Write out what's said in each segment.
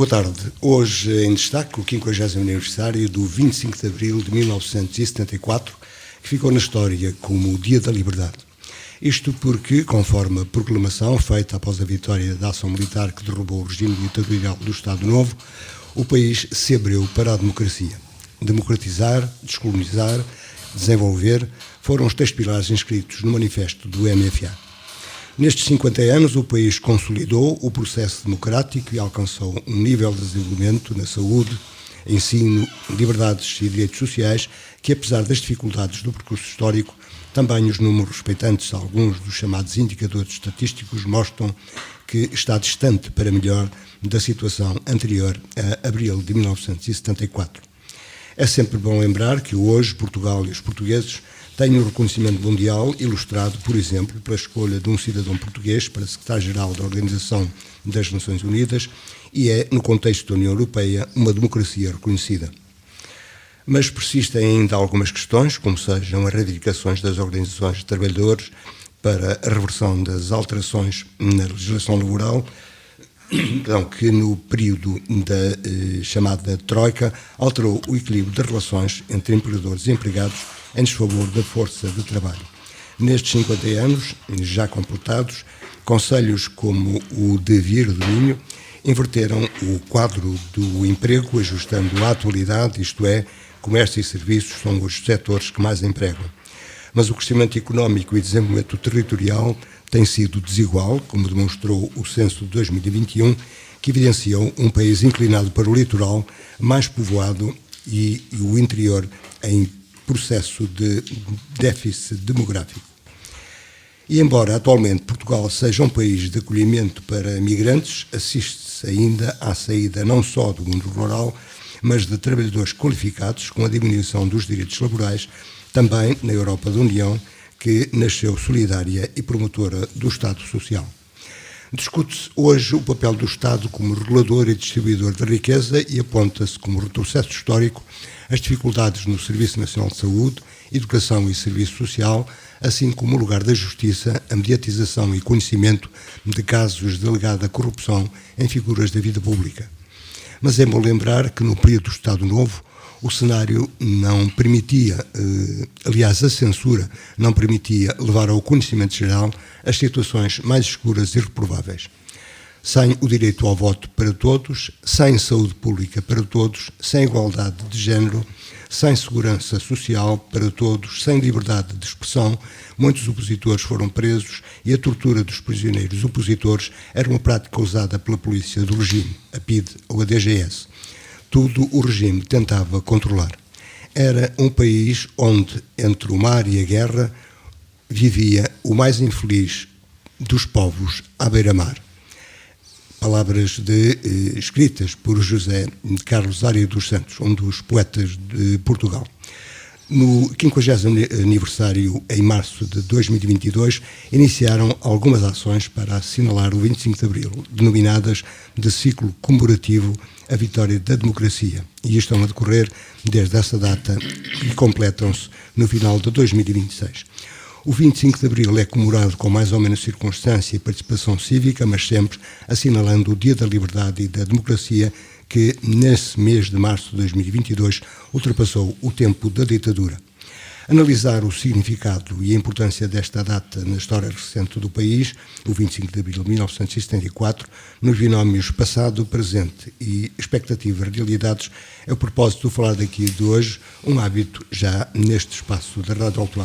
Boa tarde. Hoje em destaque o 50º aniversário do 25 de Abril de 1974, que ficou na história como o Dia da Liberdade. Isto porque, conforme a proclamação feita após a vitória da ação militar que derrubou o regime ditatorial do Estado Novo, o país se abriu para a democracia. Democratizar, descolonizar, desenvolver foram os 3 pilares inscritos no manifesto do MFA. Nestes 50 anos, o país consolidou o processo democrático e alcançou um nível de desenvolvimento na saúde, ensino, liberdades e direitos sociais que, apesar das dificuldades do percurso histórico, também os números respeitantes a alguns dos chamados indicadores estatísticos mostram que está distante para melhor da situação anterior a abril de 1974. É sempre bom lembrar que hoje Portugal e os portugueses têm um reconhecimento mundial ilustrado, por exemplo, pela escolha de um cidadão português para secretário-geral da Organização das Nações Unidas e é, no contexto da União Europeia, uma democracia reconhecida. Mas persistem ainda algumas questões, como sejam as reivindicações das organizações de trabalhadores para a reversão das alterações na legislação laboral, que no período da chamada Troika alterou o equilíbrio das relações entre empregadores e empregados em desfavor da força de trabalho. Nestes 50 anos, já completados, conselhos como o de Vieira do Minho inverteram o quadro do emprego, ajustando à atualidade, isto é, comércio e serviços são os setores que mais empregam. Mas o crescimento económico e desenvolvimento territorial tem sido desigual, como demonstrou o censo de 2021, que evidenciou um país inclinado para o litoral, mais povoado e o interior em processo de déficit demográfico. E embora atualmente Portugal seja um país de acolhimento para migrantes, assiste-se ainda à saída não só do mundo rural, mas de trabalhadores qualificados com a diminuição dos direitos laborais, também na Europa da União, que nasceu solidária e promotora do Estado Social. Discute-se hoje o papel do Estado como regulador e distribuidor da riqueza e aponta-se como retrocesso histórico as dificuldades no Serviço Nacional de Saúde, Educação e Serviço Social, assim como o lugar da justiça, a mediatização e conhecimento de casos de alegada corrupção em figuras da vida pública. Mas é bom lembrar que no período do Estado Novo o cenário não permitia, aliás, a censura não permitia levar ao conhecimento geral as situações mais escuras e reprováveis. Sem o direito ao voto para todos, sem saúde pública para todos, sem igualdade de género, sem segurança social para todos, sem liberdade de expressão, muitos opositores foram presos e a tortura dos prisioneiros opositores era uma prática usada pela polícia do regime, a PIDE ou a DGS. Tudo o regime tentava controlar. Era um país onde, entre o mar e a guerra, vivia o mais infeliz dos povos à beira-mar. Palavras escritas por José Carlos Ária dos Santos, um dos poetas de Portugal. No 50º aniversário, em março de 2022, iniciaram algumas ações para assinalar o 25 de Abril, denominadas de ciclo comemorativo a vitória da democracia, e estão a decorrer desde essa data e completam-se no final de 2026. O 25 de Abril é comemorado com mais ou menos circunstância e participação cívica, mas sempre assinalando o Dia da Liberdade e da Democracia, que nesse mês de março de 2022 ultrapassou o tempo da ditadura. Analisar o significado e a importância desta data na história recente do país, o 25 de Abril de 1974, nos binómios passado, presente e expectativas-realidades, é o propósito de falar daqui de hoje, um hábito já neste espaço da Rádio Alto.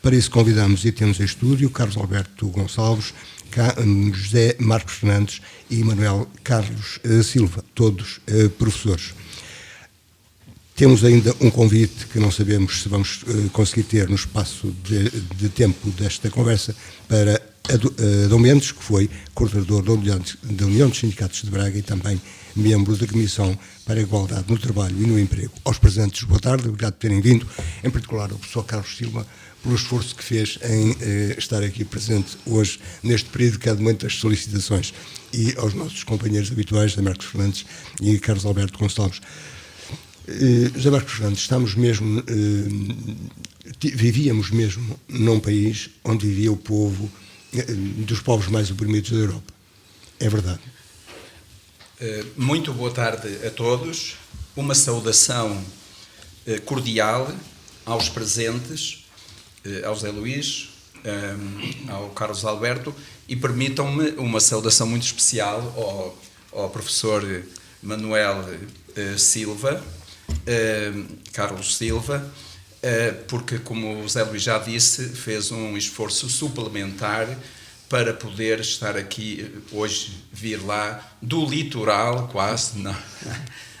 Para isso convidamos e temos em estúdio Carlos Alberto Gonçalves, José Marcos Fernandes e Manuel Carlos Silva, todos professores. Temos ainda um convite que não sabemos se vamos conseguir ter no espaço de tempo desta conversa para Adão Mendes, que foi coordenador da União dos Sindicatos de Braga e também membro da Comissão para a Igualdade no Trabalho e no Emprego. Aos presentes, boa tarde, obrigado por terem vindo, em particular ao professor Carlos Silva, pelo esforço que fez em estar aqui presente hoje, neste período que há de muitas solicitações, e aos nossos companheiros habituais, José Marcos Fernandes e Carlos Alberto Gonçalves. José Marcos Fernandes, vivíamos mesmo num país onde vivia o povo, dos povos mais oprimidos da Europa. É verdade. Muito boa tarde a todos. Uma saudação cordial aos presentes, ao Zé Luís, ao Carlos Alberto, e permitam-me uma saudação muito especial ao professor Manuel Silva, Carlos Silva, porque, como o Zé Luís já disse, fez um esforço suplementar para poder estar aqui hoje, vir lá do litoral, quase,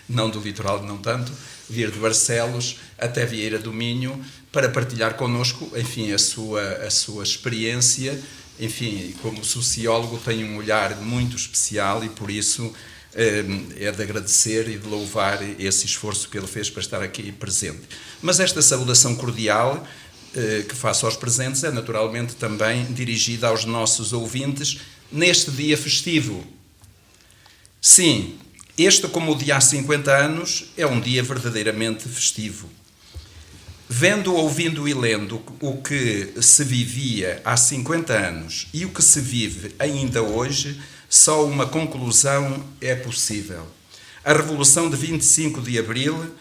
não do litoral, não tanto, vir de Barcelos até Vieira do Minho para partilhar connosco, enfim, a sua experiência. Enfim, como sociólogo tem um olhar muito especial e por isso é de agradecer e de louvar esse esforço que ele fez para estar aqui presente. Mas esta saudação cordial que faço aos presentes é naturalmente também dirigida aos nossos ouvintes neste dia festivo. Sim, este, como o dia há 50 anos, é um dia verdadeiramente festivo. Vendo, ouvindo e lendo o que se vivia há 50 anos e o que se vive ainda hoje, só uma conclusão é possível. A Revolução de 25 de Abril,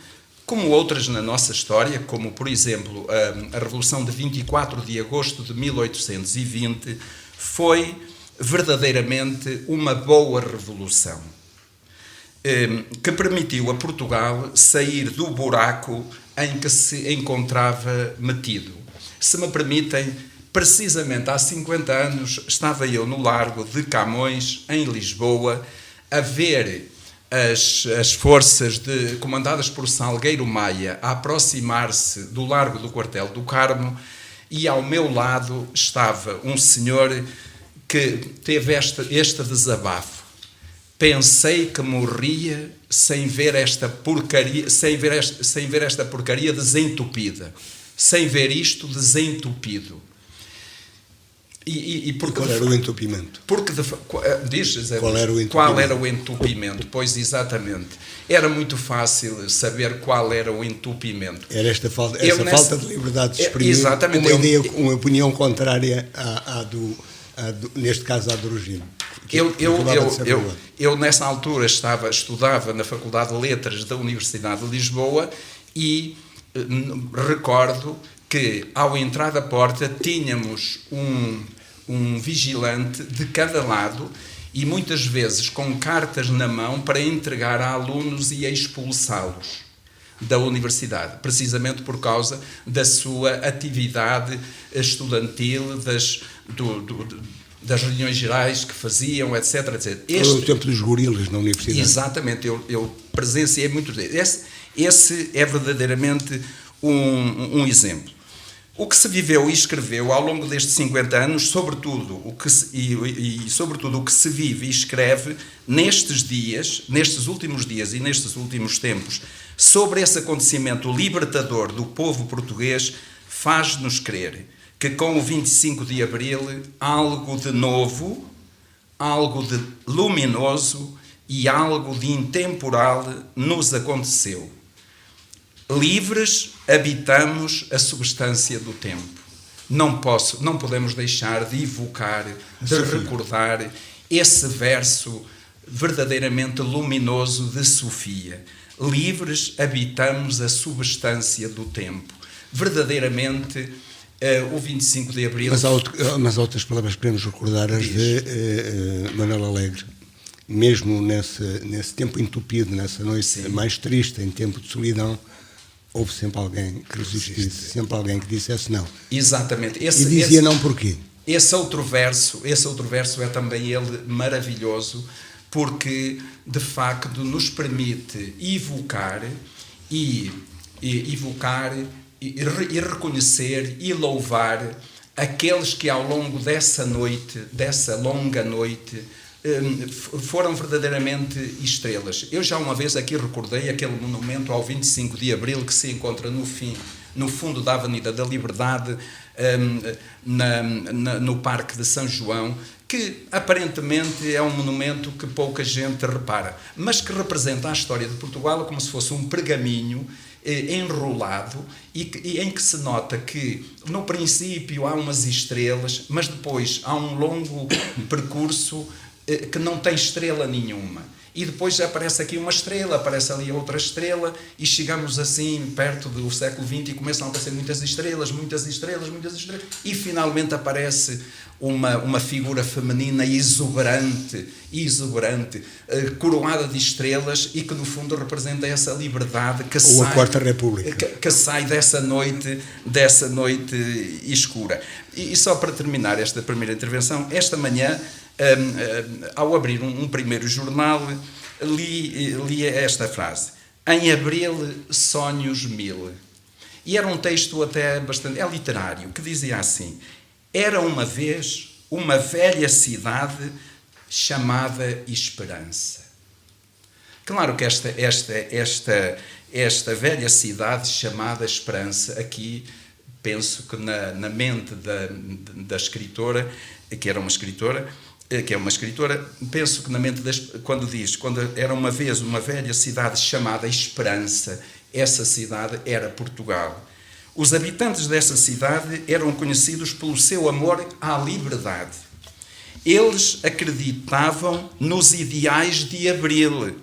como outras na nossa história, como, por exemplo, a Revolução de 24 de agosto de 1820, foi verdadeiramente uma boa revolução, que permitiu a Portugal sair do buraco em que se encontrava metido. Se me permitem, precisamente há 50 anos estava eu no Largo de Camões, em Lisboa, a ver as forças comandadas por Salgueiro Maia a aproximar-se do Largo do Quartel do Carmo, e ao meu lado estava um senhor que teve este desabafo. Pensei que morria sem ver esta porcaria, sem ver esta porcaria desentupida, sem ver isto desentupido. E qual era o entupimento? Qual era o entupimento? Pois, exatamente. Era muito fácil saber qual era o entupimento. Era essa falta de liberdade de exprimir uma opinião contrária neste caso, à do regime. Eu, nessa altura, estudava na Faculdade de Letras da Universidade de Lisboa e recordo que, ao entrar da porta, tínhamos um vigilante de cada lado e muitas vezes com cartas na mão para entregar a alunos e a expulsá-los da universidade, precisamente por causa da sua atividade estudantil, das reuniões gerais que faziam, etc. O tempo dos gorilas na universidade. Exatamente, eu presenciei muito deles. Esse é verdadeiramente um exemplo. O que se viveu e escreveu ao longo destes 50 anos, sobretudo o que se vive e escreve nestes últimos dias e nestes últimos tempos, sobre esse acontecimento libertador do povo português, faz-nos crer que com o 25 de Abril algo de novo, algo de luminoso e algo de intemporal nos aconteceu. Livres habitamos a substância do tempo. Não podemos deixar de evocar, de recordar esse verso verdadeiramente luminoso de Sofia. Livres habitamos a substância do tempo. Verdadeiramente, o 25 de Abril... Mas há outras palavras que queremos recordar, as de Manuel Alegre. Mesmo nesse tempo entupido, nessa noite mais triste, em tempo de solidão, houve sempre alguém que resistisse, sempre alguém que dissesse não. Exatamente. E dizia não porquê? Esse outro verso é também ele maravilhoso, porque de facto nos permite evocar e reconhecer e louvar aqueles que ao longo dessa longa noite, foram verdadeiramente estrelas. Eu já uma vez aqui recordei aquele monumento ao 25 de Abril que se encontra no fundo da Avenida da Liberdade, no Parque de São João, que aparentemente é um monumento que pouca gente repara, mas que representa a história de Portugal como se fosse um pergaminho enrolado e em que se nota que no princípio há umas estrelas, mas depois há um longo percurso que não tem estrela nenhuma. e depois aparece aqui uma estrela, aparece ali outra estrela, e chegamos assim perto do século XX e começam a aparecer muitas estrelas, e finalmente aparece uma figura feminina exuberante, coroada de estrelas, e que no fundo representa essa liberdade que ou sai, a Quarta República, que sai dessa noite escura. E só para terminar esta primeira intervenção, esta manhã, ao abrir um primeiro jornal, li esta frase: em abril, sonhos mil. E era um texto até bastante literário, que dizia assim: era uma vez uma velha cidade chamada Esperança. Claro que esta velha cidade chamada Esperança, aqui penso que na mente da escritora, que é uma escritora, penso que na mente quando era uma vez uma velha cidade chamada Esperança, essa cidade era Portugal. Os habitantes dessa cidade eram conhecidos pelo seu amor à liberdade. Eles acreditavam nos ideais de Abril,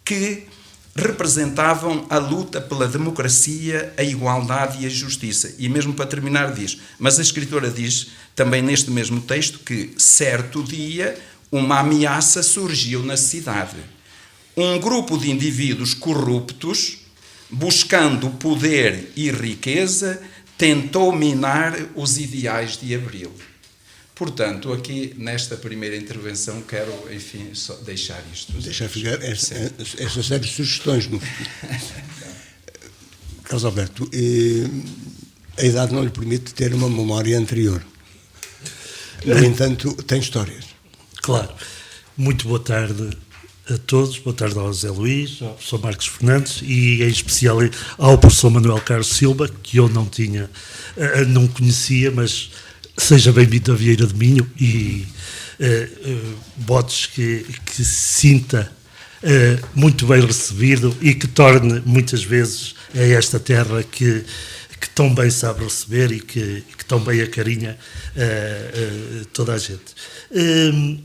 que representavam a luta pela democracia, a igualdade e a justiça. E mesmo para terminar diz, mas a escritora diz também neste mesmo texto que certo dia uma ameaça surgiu na cidade. Um grupo de indivíduos corruptos, buscando poder e riqueza, tentou minar os ideais de Abril. Portanto, aqui, nesta primeira intervenção, quero, enfim, só deixar isto. Deixar ficar esta série de sugestões no futuro. Carlos Alberto, a idade não lhe permite ter uma memória anterior. No entanto, tem histórias. Claro. Muito boa tarde a todos. Boa tarde ao José Luís, ao professor Marcos Fernandes e, em especial, ao professor Manuel Carlos Silva, que eu não conhecia, mas seja bem-vindo a Vieira de Minho e votos que se sinta muito bem recebido e que torne muitas vezes esta terra que tão bem sabe receber e que tão bem acarinha toda a gente. Em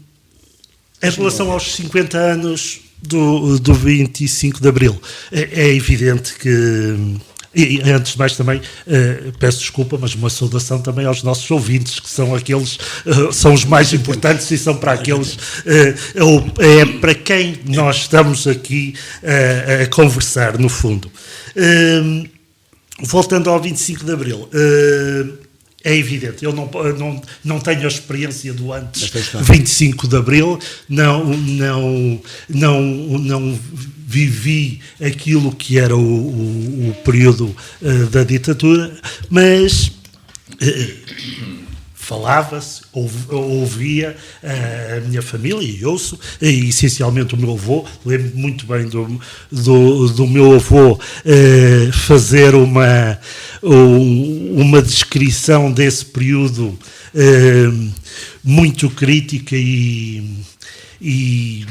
relação aos 50 anos do 25 de Abril, é evidente que... E, antes de mais, também peço desculpa, mas uma saudação também aos nossos ouvintes, que são aqueles, são os mais importantes e são para aqueles, é para quem nós estamos aqui a conversar, no fundo. Voltando ao 25 de Abril, é evidente, eu não tenho a experiência do antes 25 de Abril, não vivi aquilo que era o período da ditadura, mas falava-se, ouvia a minha família, e ouço, e essencialmente o meu avô. Lembro muito bem do meu avô fazer uma descrição desse período muito crítica e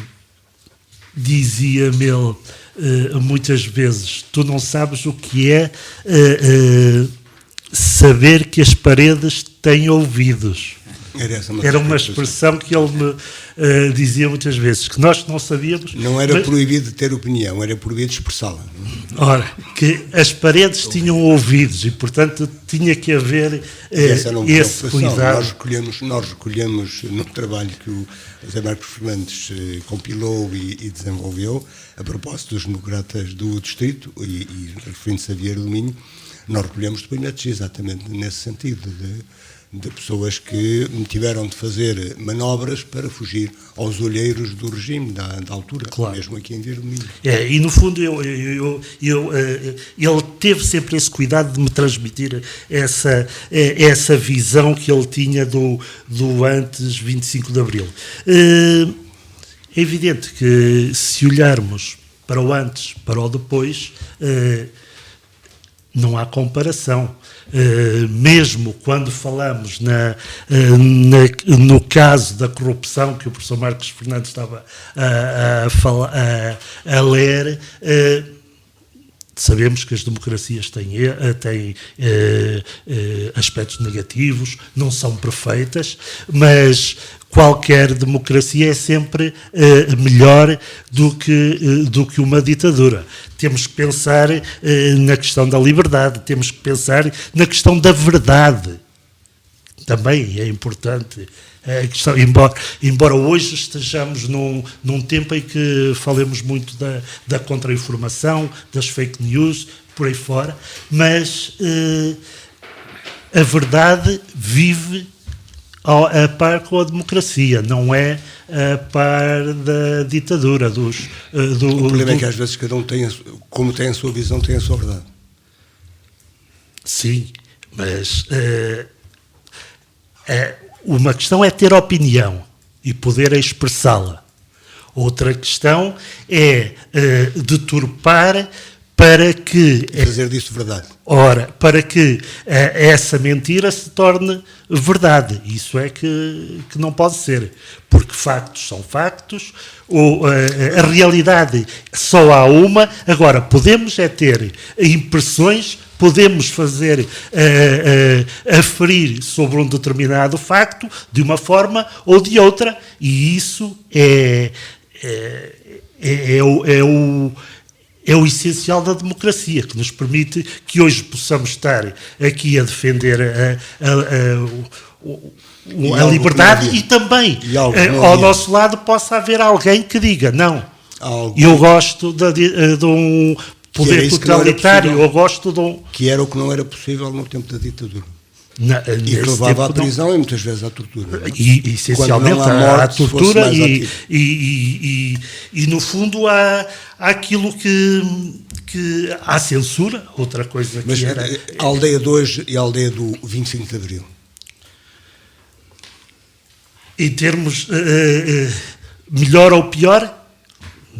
dizia-me ele muitas vezes: tu não sabes o que é saber que as paredes têm ouvidos. Era uma expressão que ele me dizia muitas vezes, que nós não sabíamos. Não era proibido ter opinião, era proibido expressá-la. Ora, que as paredes tinham ouvidos e, portanto, tinha que haver esse cuidado. Nós recolhemos no trabalho que o José Marcos Fernandes compilou e desenvolveu, a propósito dos democratas do Distrito, e referindo-se a Vieira do Minho, nós recolhemos depoimentos exatamente nesse sentido, de pessoas que tiveram de fazer manobras para fugir aos olheiros do regime da altura, claro. Mesmo aqui em Vieira do Minho. E no fundo ele teve sempre esse cuidado de me transmitir essa visão que ele tinha do antes 25 de Abril. É evidente que, se olharmos para o antes, para o depois, não há comparação. Mesmo quando falamos no caso da corrupção que o professor Marcos Fernandes estava a ler, Sabemos que as democracias têm aspectos negativos, não são perfeitas, mas qualquer democracia é sempre melhor do que uma ditadura. Temos que pensar na questão da liberdade, temos que pensar na questão da verdade. Também é importante a questão, embora hoje estejamos num tempo em que falemos muito da contra-informação, das fake news, por aí fora, mas a verdade vive a par com a democracia, não é a par da ditadura. O problema é que às vezes cada um como tem a sua visão, tem a sua verdade. Sim, mas uma questão é ter opinião e poder expressá-la. Outra questão é deturpar para que... Fazer disso verdade. Ora, para que essa mentira se torne verdade. Isso é que não pode ser. Porque factos são factos, a realidade só há uma. Agora, podemos ter impressões, podemos fazer aferir sobre um determinado facto de uma forma ou de outra, e isso é o essencial da democracia, que nos permite que hoje possamos estar aqui a defender a liberdade e também ao nosso lado possa haver alguém que diga não, eu gosto de um poder totalitário, eu gosto de um... Que era o que não era possível no tempo da ditadura. E que levava à prisão e muitas vezes à tortura. E essencialmente à tortura e no fundo há aquilo que há censura, outra coisa que mas era... a aldeia de hoje e a aldeia do 25 de Abril? Em termos melhor ou pior,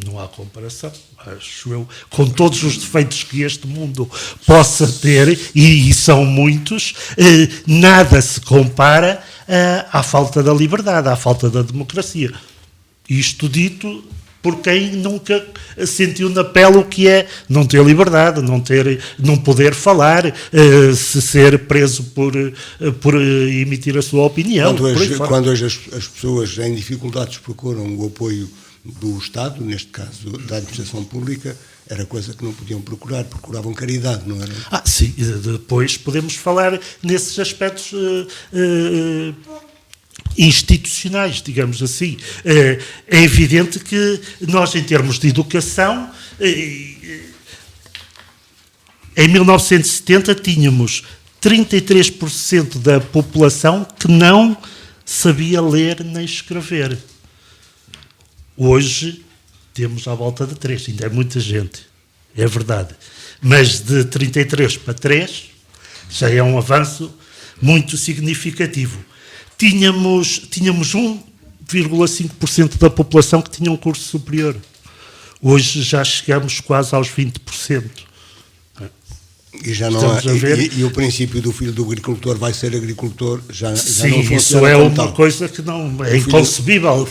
não há comparação. Acho eu, com todos os defeitos que este mundo possa ter, e são muitos, nada se compara à falta da liberdade, à falta da democracia. Isto dito por quem nunca sentiu na pele o que é não ter liberdade, não poder falar, se ser preso por emitir a sua opinião. Quando hoje as pessoas em dificuldades procuram o apoio do Estado, neste caso da administração pública, era coisa que não podiam procurar, procuravam caridade, não era? Sim, depois podemos falar nesses aspectos institucionais, digamos assim. É evidente que nós, em termos de educação, em 1970 tínhamos 33% da população que não sabia ler nem escrever. Hoje temos à volta de 3, ainda é muita gente, é verdade. Mas de 33 para 3 já é um avanço muito significativo. Tínhamos 1,5% da população que tinha um curso superior. Hoje já chegamos quase aos 20%. E já não e o princípio do filho do agricultor vai ser agricultor já sim, não funciona. Isso é uma coisa que não é inconcebível. O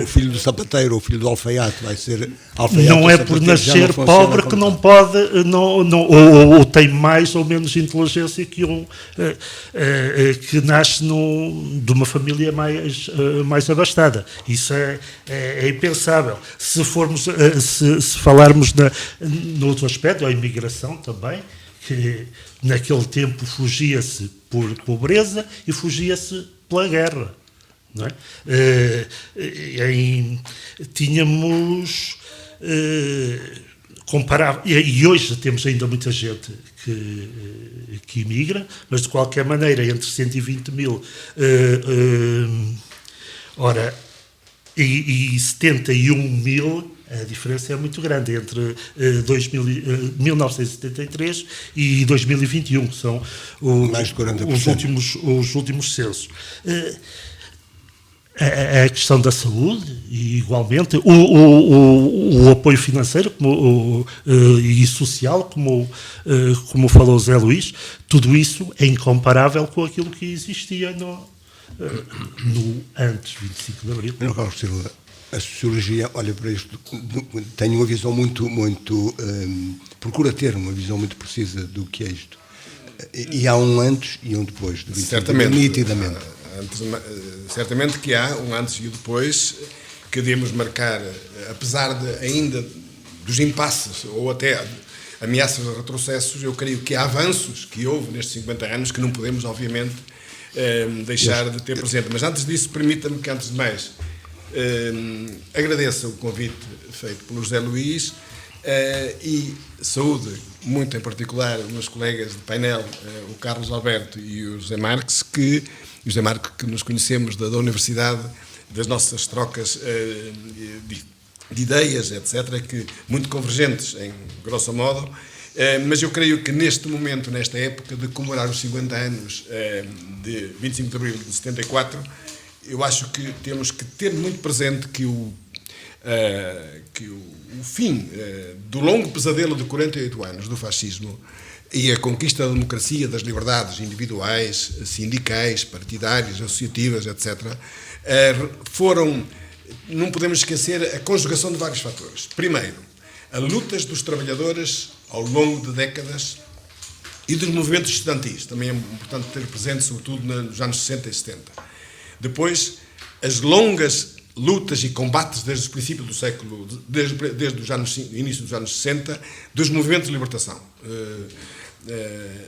filho do sapateiro, o filho do alfaiate vai ser alfaiate. Não é por nascer pobre que não pode, ou tem mais ou menos inteligência que que nasce de uma família mais abastada. Isso é impensável. Se falarmos no outro aspecto, a imigração também, que naquele tempo fugia-se por pobreza e fugia-se pela guerra. Não é? Tínhamos... e hoje temos ainda muita gente que imigra, mas de qualquer maneira, entre 120 mil e 71 mil, a diferença é muito grande entre 1973 e 2021, que são mais de 40%. Os últimos censos. A questão da saúde, e igualmente, o apoio financeiro e social, como falou o Zé Luís, tudo isso é incomparável com aquilo que existia no antes 25 de Abril. Carlos Silva, A sociologia olha para isto, tem uma visão procura ter uma visão muito precisa do que é isto. E há um antes e um depois do 25 de Abril, nitidamente. Certamente que há um antes e um depois que devemos marcar, apesar ainda dos impasses ou até ameaças de retrocessos. Eu creio que há avanços que houve nestes 50 anos que não podemos, obviamente, deixar de ter presente. Mas antes disso, permita-me que, antes de mais, agradeça o convite feito pelo José Luís e saúde muito em particular os meus colegas de painel, o Carlos Alberto e o José Marques, que nos conhecemos da universidade, das nossas trocas de ideias, etc., que muito convergentes, em grosso modo, mas eu creio que neste momento, nesta época de comemorar os 50 anos de 25 de Abril de 74, eu acho que temos que ter muito presente que o fim do longo pesadelo de 48 anos do fascismo e a conquista da democracia, das liberdades individuais, sindicais, partidárias, associativas, etc., não podemos esquecer a conjugação de vários fatores. Primeiro, as lutas dos trabalhadores ao longo de décadas e dos movimentos estudantis, também é importante ter presente, sobretudo nos anos 60 e 70. Depois, as longas lutas e combates desde os princípios do século, desde o início dos anos 60, dos movimentos de libertação.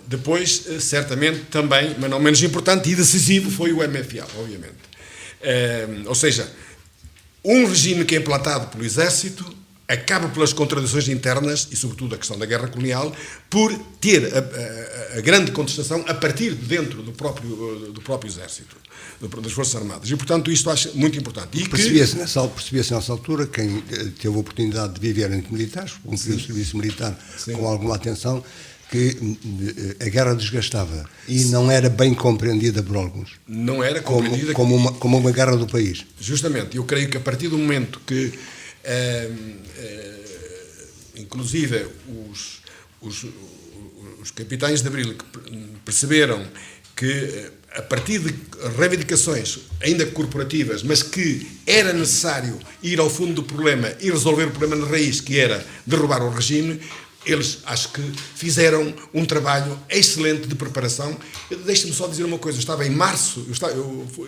Depois, certamente, também, mas não menos importante e decisivo, foi o MFA, obviamente. Ou seja, um regime que é implantado pelo Exército acaba pelas contradições internas e, sobretudo, a questão da guerra colonial, por ter a grande contestação a partir de dentro do próprio Exército, das Forças Armadas. E, portanto, isto acho muito importante. E percebia-se nessa altura, quem teve a oportunidade de viver entre militares, cumpriu o serviço militar com alguma atenção, que a guerra desgastava e não era bem compreendida por alguns. Não era compreendida como uma guerra do país. Justamente. Eu creio que a partir do momento que inclusive os capitães de Abril perceberam que a partir de reivindicações ainda corporativas, mas que era necessário ir ao fundo do problema e resolver o problema na raiz, que era derrubar o regime, eles acho que fizeram um trabalho excelente de preparação. Deixe-me só dizer uma coisa, eu estava em março,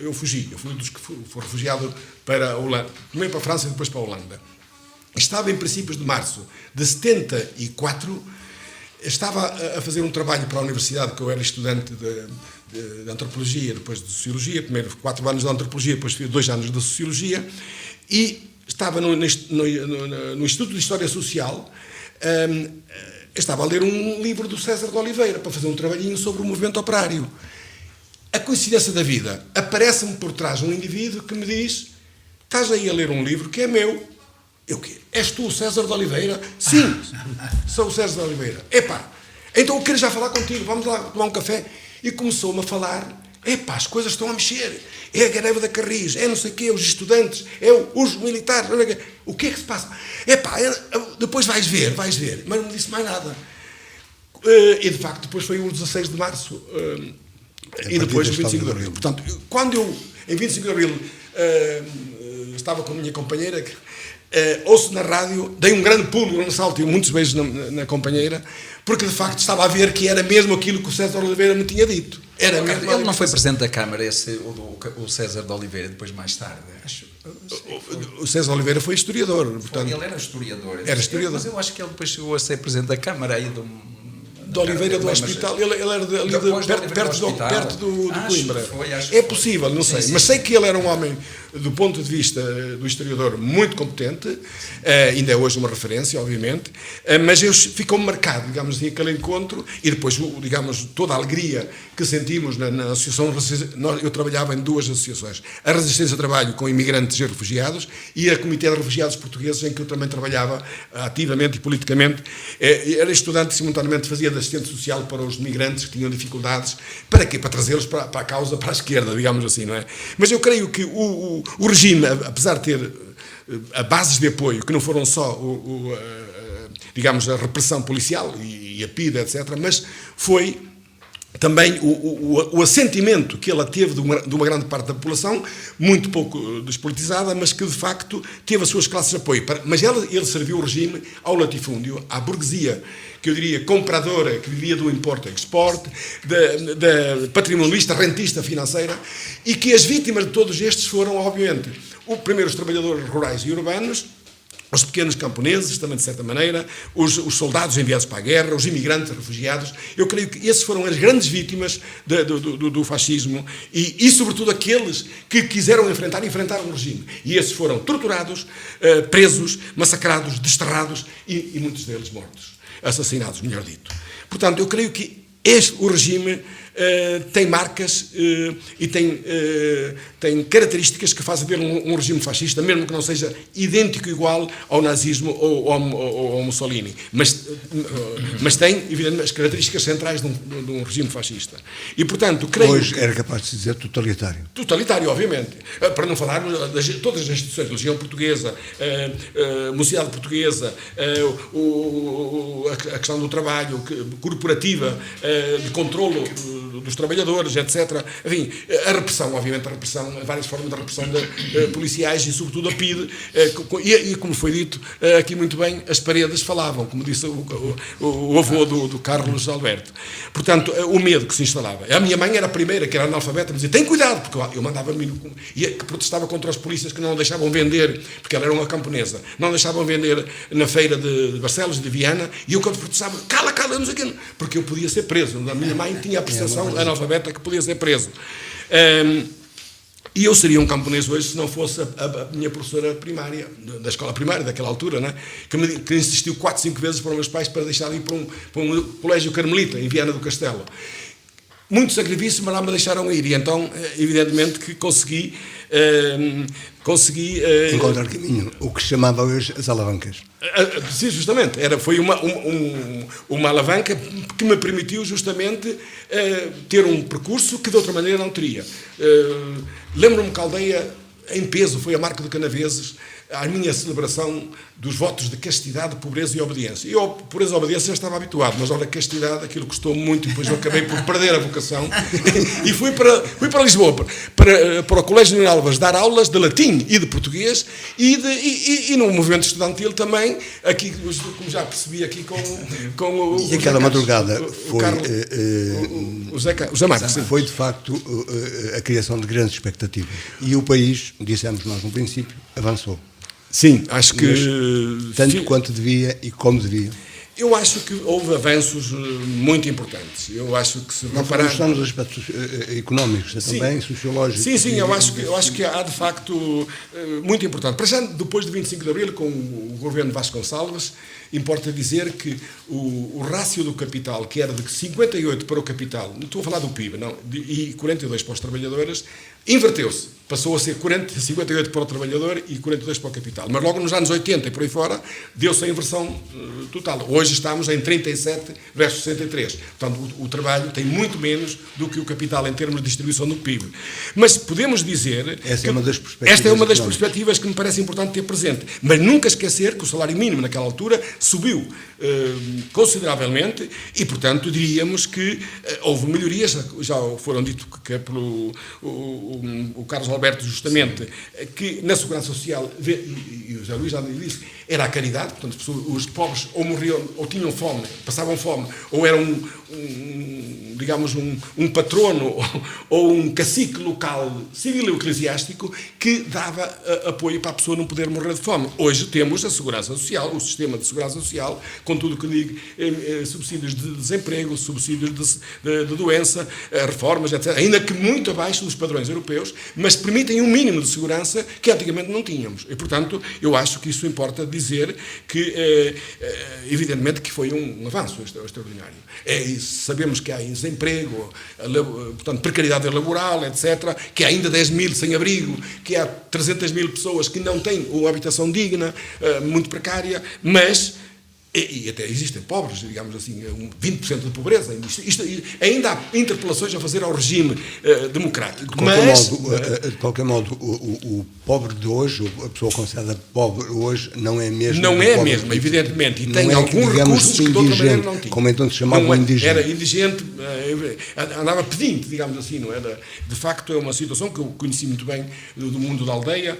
eu fui um dos que foi refugiado para a Holanda, primeiro para a França e depois para a Holanda. Estava em princípios de março de 74, estava a fazer um trabalho para a universidade, que eu era estudante de antropologia, depois de sociologia, primeiro 4 anos de antropologia, depois fiz 2 anos de sociologia, e estava no Instituto de História Social. Estava a ler um livro do César de Oliveira para fazer um trabalhinho sobre o movimento operário. A coincidência da vida, aparece-me por trás um indivíduo que me diz: estás aí a ler um livro que é meu. Eu quê? És tu o César de Oliveira? Sim, sou o César de Oliveira. Epá, então eu quero já falar contigo, vamos lá tomar um café. E começou-me a falar: epá, as coisas estão a mexer, é a greve da Carris, é não sei o quê, os estudantes, é os militares, o que é que se passa? Epá, depois vais ver, mas não me disse mais nada. E de facto depois foi o 16 de março e depois o 25 de Abril. Portanto, quando eu, em 25 de Abril, estava com a minha companheira, ouço na rádio, dei um grande pulo, um grande salto e muitos beijos na companheira, porque de facto estava a ver que era mesmo aquilo que o César Oliveira me tinha dito. Era mesmo. Ele não foi presidente da Câmara, o César de Oliveira, depois mais tarde, acho. O César Oliveira foi historiador. Portanto, ele era historiador. Era historiador. Mas eu acho que ele depois chegou a ser presidente da Câmara aí de Oliveira do Hospital, ele era ali perto do Coimbra. É possível, não sei. Mas sei que ele era um homem, do ponto de vista do historiador, muito competente, ainda é hoje uma referência, obviamente, mas ficou-me marcado, digamos assim, aquele encontro, e depois, digamos, toda a alegria que sentimos na associação. Eu trabalhava em 2 associações: a Resistência ao Trabalho com imigrantes e refugiados e a Comitê de Refugiados Portugueses, em que eu também trabalhava ativamente e politicamente. Era estudante e simultaneamente fazia de assistente social para os migrantes que tinham dificuldades. Para quê? Para trazê-los para a causa, para a esquerda, digamos assim, não é? Mas eu creio que o regime, apesar de ter bases de apoio, que não foram só, digamos, a repressão policial e a PIDE, etc., mas foi também o assentimento que ela teve de uma grande parte da população, muito pouco despolitizada, mas que de facto teve as suas classes de apoio. Mas ele serviu o regime ao latifúndio, à burguesia, que eu diria compradora, que vivia do import-export, da patrimonialista, rentista financeira, e que as vítimas de todos estes foram, obviamente, primeiro os trabalhadores rurais e urbanos, os pequenos camponeses, também de certa maneira, os soldados enviados para a guerra, os imigrantes, refugiados. Eu creio que esses foram as grandes vítimas do fascismo e, sobretudo, aqueles que quiseram enfrentaram o regime. E esses foram torturados, presos, massacrados, desterrados e muitos deles mortos. Assassinados, melhor dito. Portanto, eu creio que o regime tem marcas e tem características que fazem dele um regime fascista, mesmo que não seja idêntico igual ao nazismo ou ao Mussolini. Mas tem, evidentemente, as características centrais de um regime fascista. E, portanto, creio Hoje era capaz de se dizer totalitário. Totalitário, obviamente. Para não falar de todas as instituições, Legião Portuguesa, Mocidade Portuguesa, a questão do trabalho corporativa, de controlo dos trabalhadores, etc. Enfim, a repressão, obviamente, várias formas de repressão policiais e, sobretudo, a PIDE. E, como foi dito aqui muito bem, as paredes falavam, como disse o avô do Carlos Alberto. Portanto, o medo que se instalava. A minha mãe era a primeira, que era analfabeta, me dizia, tem cuidado, porque eu mandava-me, que protestava contra os polícias que não deixavam vender, porque ela era uma camponesa, não deixavam vender na feira de Barcelos, de Viana, e eu quando protestava, cala, não sei o quê, porque eu podia ser preso. A minha mãe tinha a percepção analfabeta que podia ser preso. E eu seria um camponês hoje se não fosse a minha professora primária, da escola primária, daquela altura, né? que insistiu 4, 5 vezes para os meus pais para deixar de ir para um colégio carmelita, em Viana do Castelo. Muito sacrifício, mas lá me deixaram ir. E então, evidentemente, que consegui encontrar caminho, o que se chamava hoje as alavancas. Sim, justamente. Foi uma alavanca que me permitiu justamente ter um percurso que de outra maneira não teria. Lembro-me que a aldeia, em peso, foi a Marca de Canaveses, à minha celebração dos votos de castidade, pobreza e obediência. Eu, pobreza e obediência, já estava habituado, mas olha, castidade, aquilo custou muito, e depois eu acabei por perder a vocação e fui para Lisboa, para o Colégio Nuno Alves, dar aulas de latim e de português e no movimento estudantil também, aqui, como já percebi aqui com o E aquela madrugada foi... O Zé Marcos. Foi, de facto, a criação de grandes expectativas. E o país, dissemos nós no princípio, avançou. Sim, acho que... Tanto quanto devia e como devia. Eu acho que houve avanços muito importantes. Eu acho que se não reparar... Não nos aspectos económicos, também sociológicos. Sim, eu acho que há de facto muito importante. Para já, depois de 25 de Abril, com o governo Vasconcelos, importa dizer que o rácio do capital, que era de 58 para o capital, não estou a falar do PIB, não, e 42 para os trabalhadores, inverteu-se. Passou a ser 58 para o trabalhador e 42 para o capital. Mas logo nos anos 80 e por aí fora, deu-se a inversão total. Hoje estamos em 37 versus 63. Portanto, o trabalho tem muito menos do que o capital em termos de distribuição do PIB. Mas podemos dizer... Esta é uma das perspectivas que me parece importante ter presente. Mas nunca esquecer que o salário mínimo naquela altura subiu consideravelmente e, portanto, diríamos que houve melhorias. Já foram dito que pelo o Carlos Alberto, justamente, que na Segurança Social, e o José Luís já disse, era a caridade, portanto, os pobres ou morriam, ou tinham fome, passavam fome, ou eram digamos, um patrono ou um cacique local civil ou eclesiástico que dava apoio para a pessoa não poder morrer de fome. Hoje temos a Segurança Social, o sistema de Segurança Social, com tudo o que digo, subsídios de desemprego, subsídios de doença, reformas, etc., ainda que muito abaixo dos padrões europeus, mas permitem um mínimo de segurança que antigamente não tínhamos. E, portanto, eu acho que isso importa dizer que, evidentemente, que foi um avanço extraordinário. Sabemos que há desemprego, portanto, precariedade laboral, etc., que há ainda 10 mil sem abrigo, que há 300 mil pessoas que não têm uma habitação digna, muito precária, mas... E até existem pobres, digamos assim, 20% de pobreza. Isto, ainda há interpelações a fazer ao regime democrático. De qualquer modo, o pobre de hoje, a pessoa considerada pobre hoje, não é mesmo. Não é mesmo, evidentemente. E tem alguns recursos que de outra maneira não tinha. Como então se chamava o indigente. Era indigente, andava pedinte, digamos assim, não é? De facto, é uma situação que eu conheci muito bem do mundo da aldeia,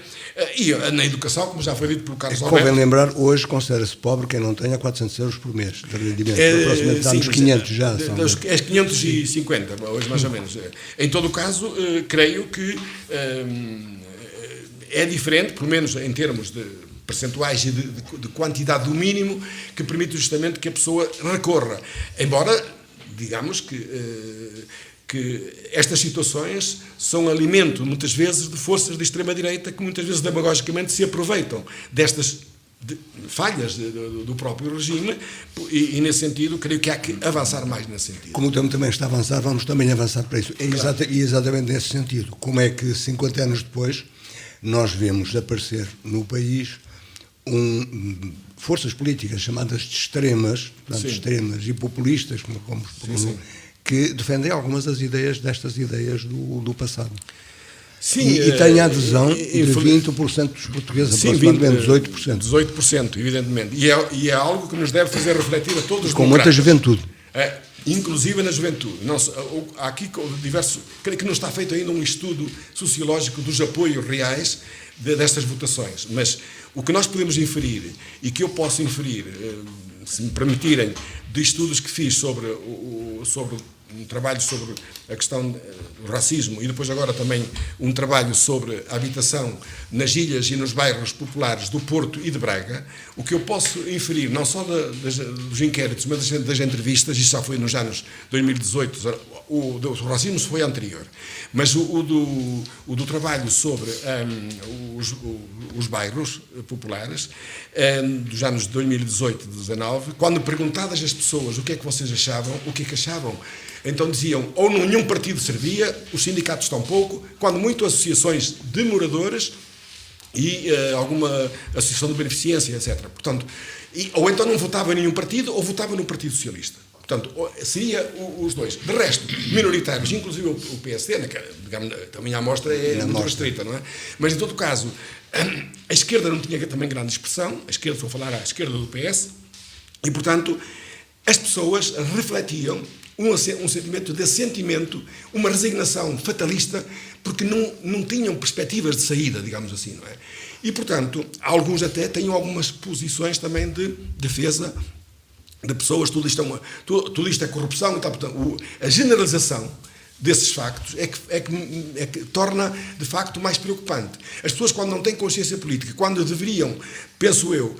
e na educação, como já foi dito pelo Carlos Alberto. Convém lembrar, hoje considera-se pobre quem não tenha 400 euros por mês de rendimento. Aproximadamente está nos 500 já. É 550, hoje mais ou menos. Em todo o caso, creio que é diferente, pelo menos em termos de percentuais e de quantidade do mínimo, que permite justamente que a pessoa recorra. Embora, digamos que estas situações são alimento, muitas vezes, de forças de extrema-direita que muitas vezes demagogicamente se aproveitam destas falhas do próprio regime e, nesse sentido, creio que há que avançar mais nesse sentido. Como o tempo também está a avançar, vamos também avançar para isso. E exatamente nesse sentido. Como é que 50 anos depois nós vemos aparecer no país forças políticas chamadas de extremas, portanto, extremas e populistas, que defendem algumas destas ideias do passado. Sim, e tem a adesão de 20% dos portugueses, aproximadamente 18%. 18%, evidentemente. E é algo que nos deve fazer refletir a todos os com muita juventude. Inclusive na juventude. Há aqui diversos. Creio que não está feito ainda um estudo sociológico dos apoios reais destas votações, mas o que nós podemos inferir, e que eu posso inferir, se me permitirem, de estudos que fiz sobre um trabalho sobre a questão do racismo e depois agora também um trabalho sobre a habitação nas ilhas e nos bairros populares do Porto e de Braga, o que eu posso inferir, não só dos inquéritos, mas das entrevistas, isso já foi nos anos 2018, o do racismo foi anterior, mas o do trabalho sobre os bairros populares, dos anos 2018 e 2019, quando perguntadas as pessoas o que é que vocês achavam, o que é que achavam, então diziam, ou nenhum partido servia, os sindicatos tão pouco, quando muito associações de moradores e alguma associação de beneficência, etc. Portanto, ou então não votava em nenhum partido, ou votava no Partido Socialista. Portanto, seria os dois. De resto, minoritários, inclusive o PSD, digamos, também a amostra é muito restrita, não é? Mas, em todo caso, a esquerda não tinha também grande expressão, a esquerda, estou a falar à esquerda do PS, e, portanto, as pessoas refletiam um sentimento de assentimento, uma resignação fatalista, porque não tinham perspectivas de saída, digamos assim, não é? E, portanto, alguns até têm algumas posições também de defesa de pessoas, tudo isto é corrupção, então, portanto, a generalização desses factos é que torna, de facto, mais preocupante. As pessoas, quando não têm consciência política, quando deveriam, penso eu,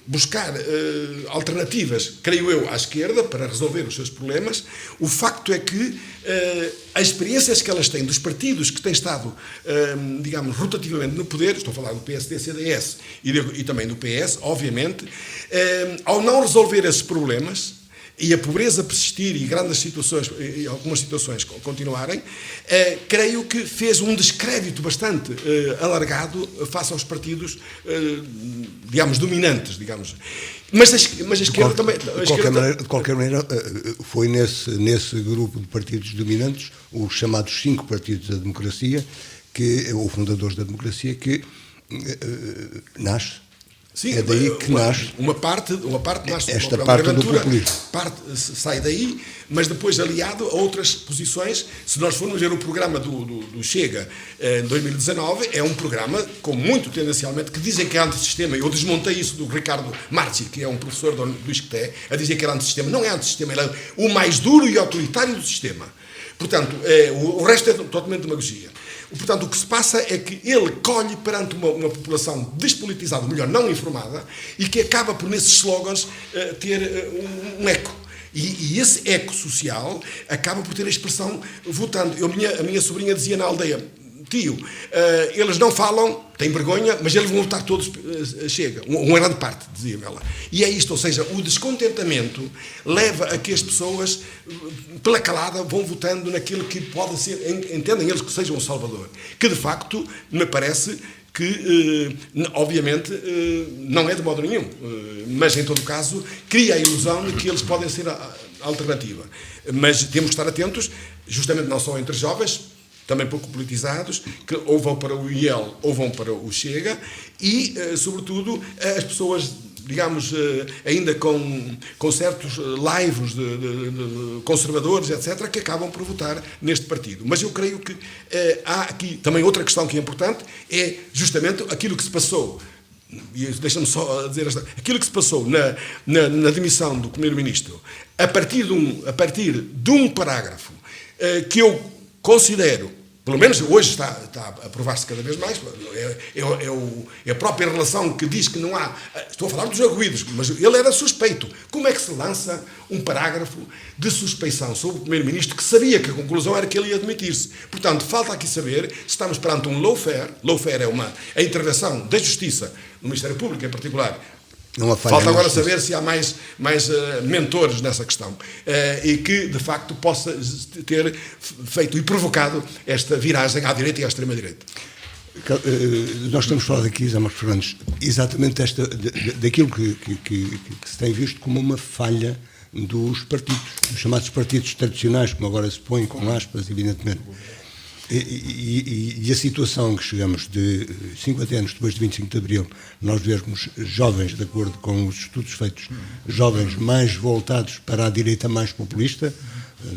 buscar alternativas, creio eu, à esquerda, para resolver os seus problemas, o facto é que as experiências que elas têm dos partidos que têm estado, digamos, rotativamente no poder, estou a falar do PSD, CDS e também do PS, obviamente, ao não resolver esses problemas, e a pobreza persistir e grandes situações, e algumas situações continuarem, creio que fez um descrédito bastante alargado face aos partidos, digamos, dominantes, digamos. Mas a esquerda também... De qualquer maneira, foi nesse grupo de partidos dominantes, os chamados 5 partidos da democracia, ou fundadores da democracia, que nasce. Sim, é daí que nasce. Uma parte nasce esta parte do populismo. Parte sai daí, mas depois aliado a outras posições. Se nós formos ver o programa do Chega em 2019, é um programa com muito tendencialmente, que dizem que é antissistema. Eu desmontei isso do Ricardo Marchi, que é um professor do ISCTE, a dizer que era antissistema. Não é antissistema, ele é o mais duro e autoritário do sistema. Portanto, o resto é totalmente demagogia. Portanto, o que se passa é que ele colhe perante uma população despolitizada, melhor, não informada, e que acaba por, nesses slogans, ter um eco. E esse eco social acaba por ter a expressão votando. A minha sobrinha dizia na aldeia, tio, eles não falam, têm vergonha, mas eles vão votar todos, chega. Uma grande parte, dizia ela. E é isto, ou seja, o descontentamento leva a que as pessoas, pela calada, vão votando naquilo que pode ser, entendem eles que seja um salvador. Que, de facto, me parece que, obviamente, não é de modo nenhum, mas, em todo caso, cria a ilusão de que eles podem ser a alternativa. Mas temos que estar atentos, justamente não só entre jovens, também pouco politizados, que ou vão para o IEL ou vão para o Chega, e, sobretudo, as pessoas digamos, ainda com certos laivos de conservadores, etc., que acabam por votar neste partido. Mas eu creio que há aqui também outra questão que é importante, é justamente aquilo que se passou. E deixa-me só dizer aquilo que se passou na demissão do Primeiro-Ministro, a partir de um parágrafo que eu considero, pelo menos hoje está a provar-se cada vez mais, é a própria relação que diz que não há... Estou a falar dos arguídos, mas ele era suspeito. Como é que se lança um parágrafo de suspeição sobre o Primeiro-Ministro que sabia que a conclusão era que ele ia demitir-se? Portanto, falta aqui saber se estamos perante um lawfare. Lawfare é a intervenção da Justiça, no Ministério Público em particular. Falta agora saber se há mais mentores nessa questão e que, de facto, possa ter feito e provocado esta viragem à direita e à extrema-direita. Nós estamos a falar aqui, Zé Marcos Fernandes, exatamente daquilo que se tem visto como uma falha dos partidos, dos chamados partidos tradicionais, como agora se põe com aspas, evidentemente. E a situação que chegamos de 50 anos depois de 25 de Abril, nós vermos jovens, de acordo com os estudos feitos, jovens mais voltados para a direita mais populista,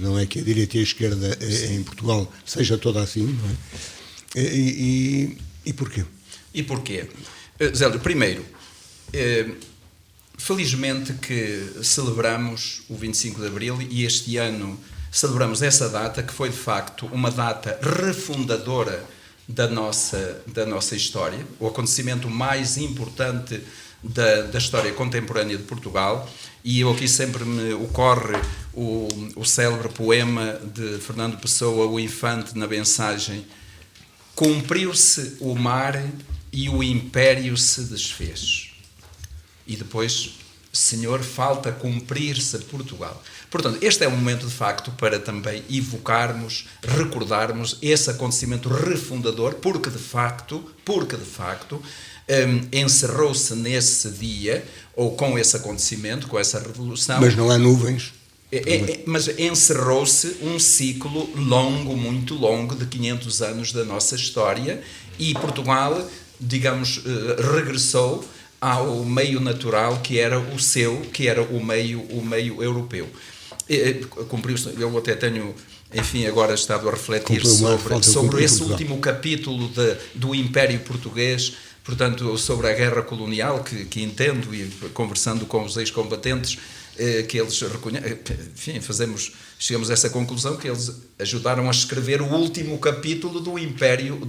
não é que a direita e a esquerda em Portugal seja toda assim, não é? E porquê? E porquê? Zélio, primeiro, felizmente que celebramos o 25 de Abril e este ano celebramos essa data que foi de facto uma data refundadora da nossa história, o acontecimento mais importante da história contemporânea de Portugal, e eu aqui sempre me ocorre o célebre poema de Fernando Pessoa, O Infante, na mensagem: cumpriu-se o mar e o império se desfez. E depois, Senhor, falta cumprir-se Portugal. Portanto, este é um momento, de facto, para também evocarmos, recordarmos esse acontecimento refundador, porque de facto, encerrou-se nesse dia, ou com esse acontecimento, com essa revolução... Mas não há nuvens. Mas encerrou-se um ciclo longo, muito longo, de 500 anos da nossa história, e Portugal, digamos, regressou ao meio natural que era o seu, que era o meio europeu. Eu até tenho, enfim, agora estado a refletir sobre esse último capítulo do Império Português, portanto, sobre a guerra colonial, que entendo, e conversando com os ex-combatentes, que eles reconhecem, enfim, chegamos a essa conclusão, que eles ajudaram a escrever o último capítulo do Império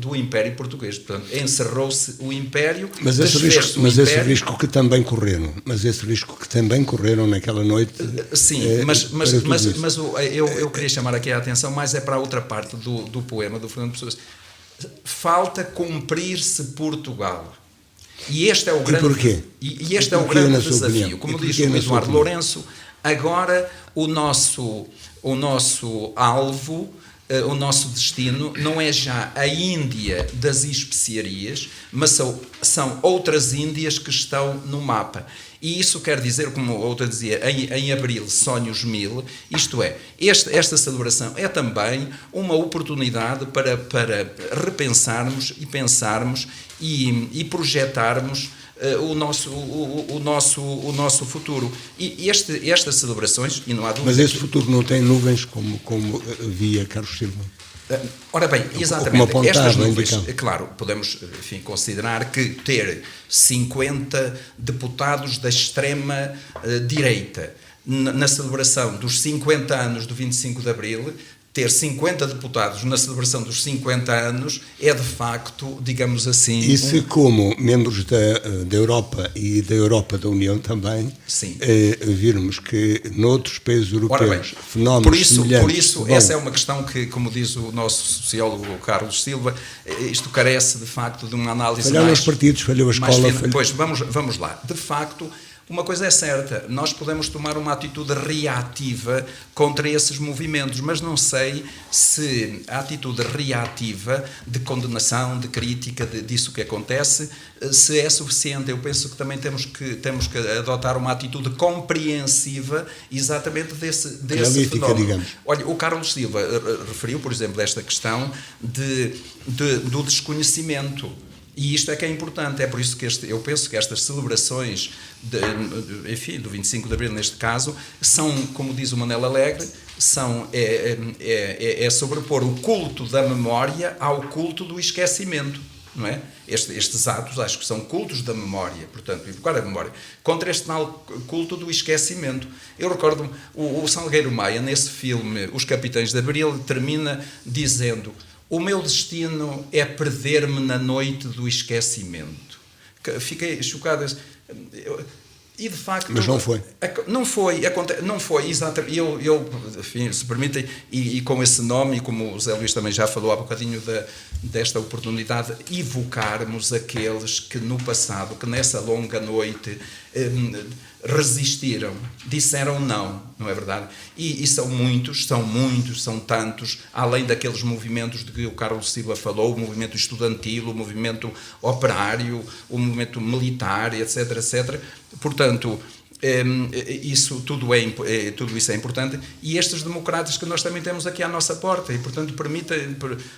Português. Portanto, encerrou-se o Império, esse risco que também correram naquela noite... Sim, mas eu queria chamar aqui a atenção, mais é para a outra parte do poema do Fernando Pessoa. Falta cumprir-se Portugal. E este é o grande, desafio. Opinião? Como diz o Eduardo Lourenço, agora o nosso alvo, o nosso destino, não é já a Índia das especiarias, mas são outras Índias que estão no mapa. E isso quer dizer, como outra dizia, em abril, sonhos mil, isto é, esta celebração é também uma oportunidade para repensarmos e pensarmos e projetarmos o nosso futuro. E estas celebrações, e não há dúvida... Mas esse futuro não tem nuvens como via Carlos Silva? Ora bem, exatamente, estas nuvens, claro, podemos, enfim, considerar que ter 50 deputados da extrema-direita na celebração dos 50 anos do 25 de Abril, ter 50 deputados na celebração dos 50 anos é, de facto, digamos assim... E se, como membros da Europa e da Europa da União também, virmos que noutros países europeus fenómenos semelhantes... Por isso, essa é uma questão que, como diz o nosso sociólogo Carlos Silva, isto carece, de facto, de uma análise falhou os partidos, falhou a escola... Pois, vamos lá. De facto... Uma coisa é certa, nós podemos tomar uma atitude reativa contra esses movimentos, mas não sei se a atitude reativa de condenação, de crítica disso que acontece, se é suficiente. Eu penso que também temos que adotar uma atitude compreensiva exatamente desse fenómeno. Digamos. Olha, o Carlos Silva referiu, por exemplo, esta questão do desconhecimento. E isto é que é importante, é por isso que eu penso que estas celebrações, do 25 de Abril neste caso, são, como diz o Manel Alegre, é sobrepor o culto da memória ao culto do esquecimento, não é? Estes atos acho que são cultos da memória, portanto, evocar a memória, contra este mal culto do esquecimento. Eu recordo o Salgueiro Maia, nesse filme Os Capitães de Abril, termina dizendo: o meu destino é perder-me na noite do esquecimento. Fiquei chocado. E de facto... Mas não foi. Não foi, exatamente. Eu enfim, se permitem, e com esse nome, e como o Zé Luís também já falou há bocadinho desta oportunidade, evocarmos aqueles que no passado, que nessa longa noite resistiram, disseram não é verdade? E são muitos, são tantos, além daqueles movimentos de que o Carlos Silva falou, o movimento estudantil, o movimento operário, o movimento militar, etc, etc. Portanto, tudo isso é importante, e estes democratas que nós também temos aqui à nossa porta, e portanto permita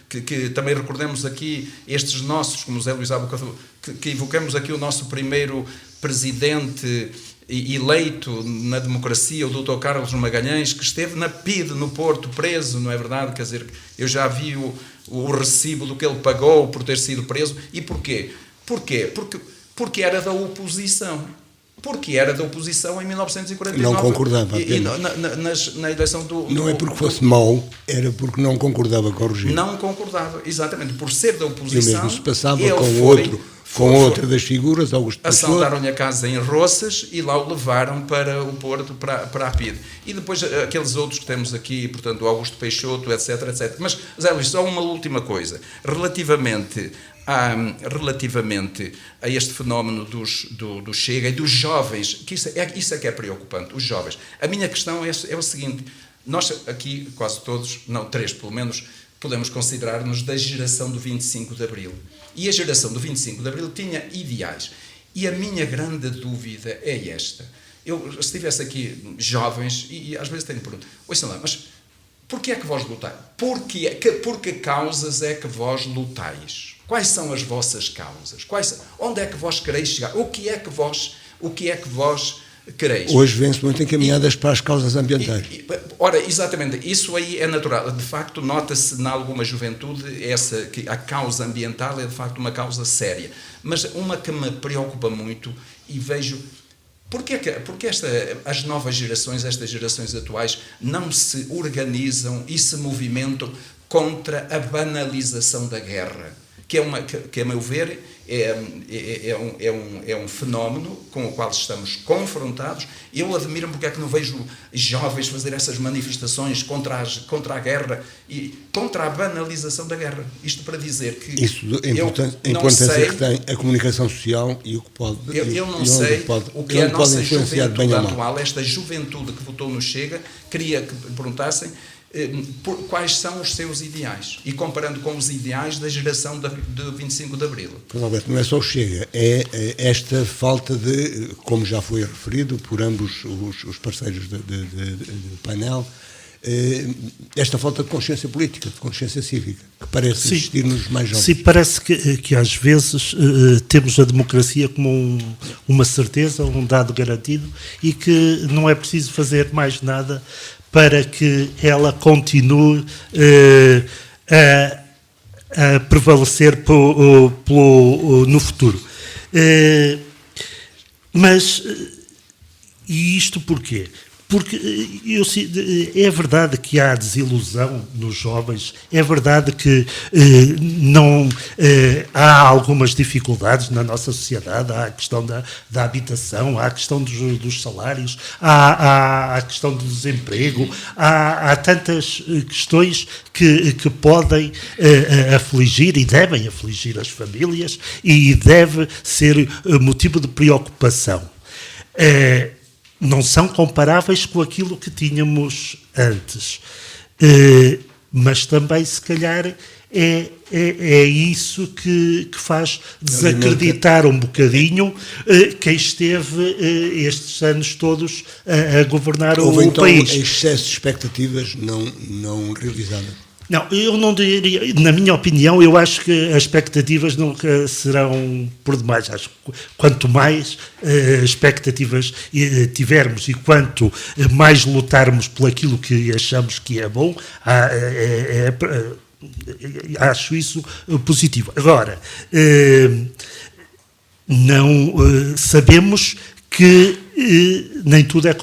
que também recordemos aqui estes nossos, como o Zé Luís Albuquerque, que evocamos aqui o nosso primeiro presidente eleito na democracia, o Dr. Carlos Magalhães, que esteve na PIDE, no Porto, preso, não é verdade? Quer dizer, eu já vi o recibo do que ele pagou por ter sido preso. E porquê? Porque era da oposição. Porque era da oposição em 1949. Não concordava. Na eleição do... Não é porque fosse mau, era porque não concordava com o regime. Não concordava, exatamente. Por ser da oposição... E mesmo se passava com outra das figuras, Augusto Peixoto. Assaltaram-lhe a casa em Roças e lá o levaram para o Porto, para a PIDE. E depois aqueles outros que temos aqui, portanto, o Augusto Peixoto, etc, etc. Mas, Zé Luís, só uma última coisa. Relativamente a este fenómeno do Chega e dos jovens, que isso é que é preocupante, os jovens. A minha questão é o seguinte: nós aqui, quase todos, não, 3 pelo menos, podemos considerar-nos da geração do 25 de Abril. E a geração do 25 de Abril tinha ideais. E a minha grande dúvida é esta. Se tivesse aqui jovens, e às vezes tenho pergunta, ouçam lá, mas porquê é que vós lutais? Por que causas é que vós lutais? Quais são as vossas causas? Onde é que vós quereis chegar? O que é que vós quereis? Hoje vem-se muito encaminhadas para as causas ambientais. Ora, exatamente, isso aí é natural. De facto, nota-se em alguma juventude que a causa ambiental é de facto uma causa séria. Mas uma que me preocupa muito, e vejo... Porque as novas gerações, estas gerações atuais, não se organizam e se movimentam contra a banalização da guerra? Que a meu ver, é um fenómeno com o qual estamos confrontados. Eu admiro-me porque é que não vejo jovens fazer essas manifestações contra a guerra e contra a banalização da guerra. Isto para dizer que... Isso, a importância que tem a comunicação social e o que pode... Eu não sei o que a nossa juventude atual, esta juventude que votou no Chega, queria que perguntassem quais são os seus ideais, e comparando com os ideais da geração de 25 de Abril. Alberto, não é só o Chega, é esta falta de, como já foi referido por ambos os parceiros do painel, esta falta de consciência política, de consciência cívica, que parece existir nos mais jovens. Sim, parece que às vezes temos a democracia como uma certeza, um dado garantido, e que não é preciso fazer mais nada para que ela continue a prevalecer no futuro. E isto porquê? Porque é verdade que há desilusão nos jovens, é verdade que há algumas dificuldades na nossa sociedade, há a questão da habitação, há a questão dos salários, há a questão do desemprego, há tantas questões que podem afligir e devem afligir as famílias e deve ser motivo de preocupação. Não são comparáveis com aquilo que tínhamos antes. Mas também, se calhar, é isso que faz desacreditar um bocadinho quem esteve estes anos todos a governar o país. Houve então excesso de expectativas não realizadas. Não, eu não diria, na minha opinião, eu acho que as expectativas nunca serão por demais. Acho que quanto mais expectativas tivermos e quanto mais lutarmos por aquilo que achamos que é bom, acho isso positivo. Agora, não sabemos que nem tudo é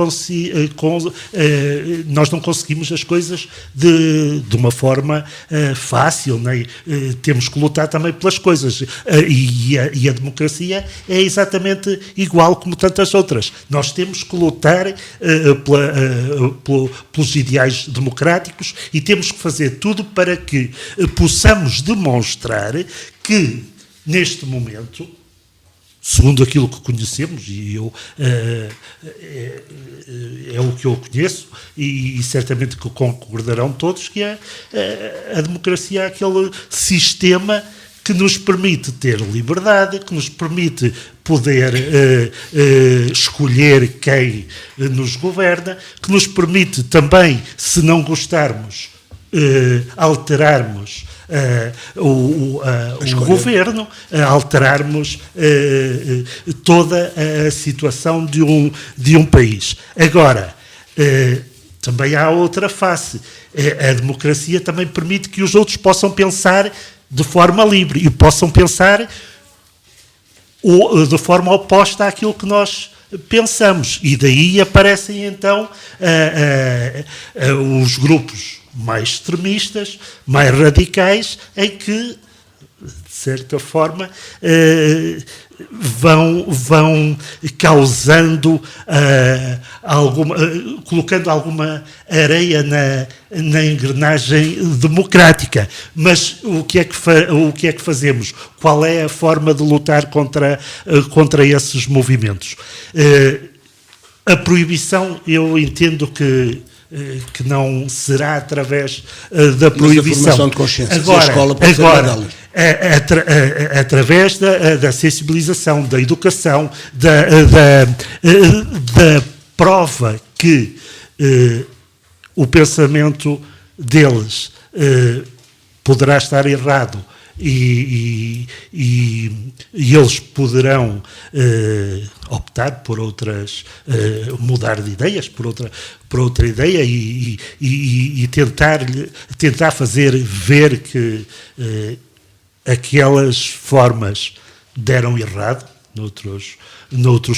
nós não conseguimos as coisas de uma forma fácil, nem, temos que lutar também pelas coisas, e a democracia é exatamente igual como tantas outras. Nós temos que lutar pelos ideais democráticos e temos que fazer tudo para que possamos demonstrar que neste momento, segundo aquilo que conhecemos, e eu é o que eu conheço, e certamente que concordarão todos, que a democracia é aquele sistema que nos permite ter liberdade, que nos permite poder escolher quem nos governa, que nos permite também, se não gostarmos, alterarmos o governo, alterarmos toda a situação de um país. Agora, também há outra face. A democracia também permite que os outros possam pensar de forma livre e possam pensar de forma oposta àquilo que nós pensamos. E daí aparecem então os grupos mais extremistas, mais radicais, em que, de certa forma, vão causando colocando alguma areia na engrenagem democrática. Mas o que é que fazemos? Qual é a forma de lutar contra esses movimentos? A proibição, eu entendo que não será através da proibição. Mas a formação de consciência, agora, a escola pode ser uma delas. Através da sensibilização, da educação, da prova que o pensamento deles poderá estar errado e eles poderão optar por outras, mudar de ideias, por outra ideia e tentar fazer ver que aquelas formas deram errado noutros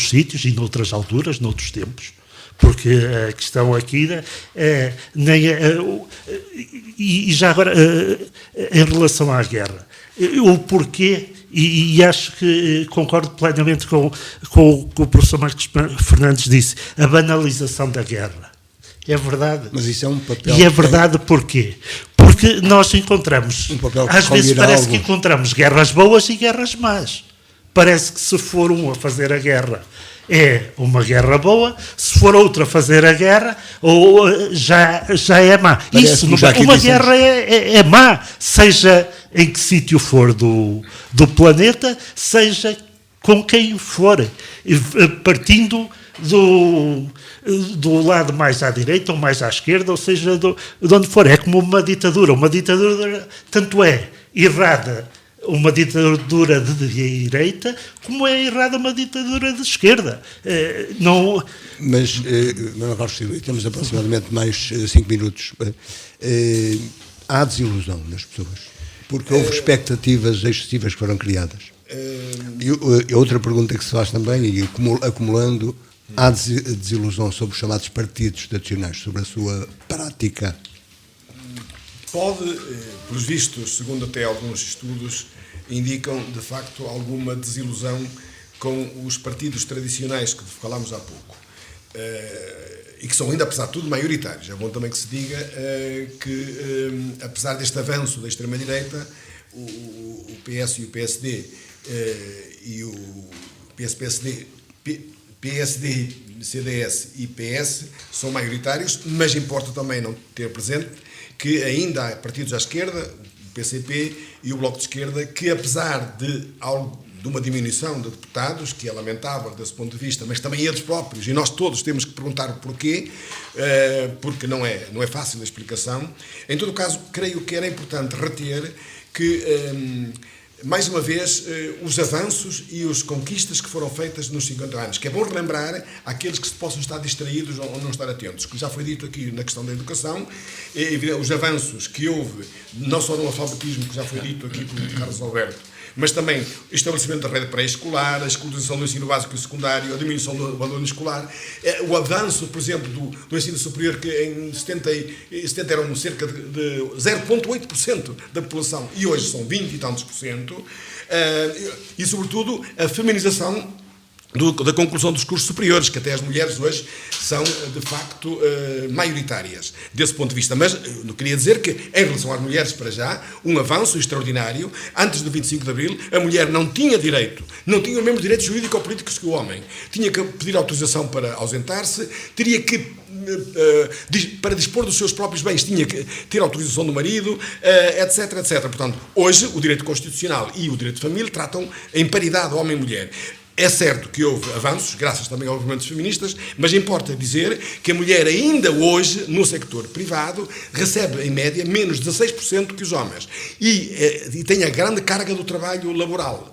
sítios e noutras alturas, noutros tempos. Porque a questão aqui e já agora, em relação à guerra, o porquê, e acho que concordo plenamente com o que o professor Marcos Fernandes disse, a banalização da guerra. É verdade. Mas isso é um papel. E é verdade porquê? Porque nós encontramos, às vezes parece que encontramos guerras boas e guerras más. Parece que se for um a fazer a guerra é uma guerra boa, se for outra a fazer a guerra, já é má. Isso, uma guerra é má, seja em que sítio for do planeta, seja com quem for, partindo do lado mais à direita ou mais à esquerda, ou seja, de onde for. É como uma ditadura. Uma ditadura tanto é errada uma ditadura de direita, como é errada uma ditadura de esquerda. Não... Mas, Manuel Carlos Silva, temos aproximadamente mais 5 minutos. Há desilusão nas pessoas, porque houve expectativas excessivas que foram criadas. E outra pergunta que se faz também, e acumulando, há desilusão sobre os chamados partidos tradicionais, sobre a sua prática? Pode, pelos vistos, segundo até alguns estudos, indicam, de facto, alguma desilusão com os partidos tradicionais que falámos há pouco. E que são ainda, apesar de tudo, maioritários. É bom também que se diga que, apesar deste avanço da extrema-direita, o PS e o PSD e o PSD, CDS e PS são maioritários, mas importa também não ter presente que ainda há partidos à esquerda, o PCP e o Bloco de Esquerda, que apesar de de uma diminuição de deputados, que é lamentável desse ponto de vista, mas também eles próprios, e nós todos temos que perguntar o porquê, porque não é fácil a explicação. Em todo o caso, creio que era importante reter que, mais uma vez, os avanços e as conquistas que foram feitas nos 50 anos, que é bom relembrar àqueles que possam estar distraídos ou não estar atentos, que já foi dito aqui na questão da educação, os avanços que houve, não só no alfabetismo, que já foi dito aqui pelo Carlos Alberto, mas também o estabelecimento da rede pré-escolar, a escolarização do ensino básico e secundário, a diminuição do abandono escolar, o avanço, por exemplo, do ensino superior, que em 70 eram cerca de 0,8% da população e hoje são 20 e tantos por cento, e sobretudo a feminização da conclusão dos cursos superiores, que até as mulheres hoje são, de facto, maioritárias desse ponto de vista. Mas eu queria dizer que, em relação às mulheres, para já, um avanço extraordinário. Antes do 25 de Abril, a mulher não tinha direito, não tinha os mesmos direitos jurídicos ou políticos que o homem. Tinha que pedir autorização para ausentar-se, teria que, para dispor dos seus próprios bens, tinha que ter autorização do marido, etc, etc. Portanto, hoje, o direito constitucional e o direito de família tratam em paridade homem e mulher. É certo que houve avanços, graças também aos movimentos feministas, mas importa dizer que a mulher ainda hoje, no sector privado, recebe, em média, menos de 16% que os homens. E tem a grande carga do trabalho laboral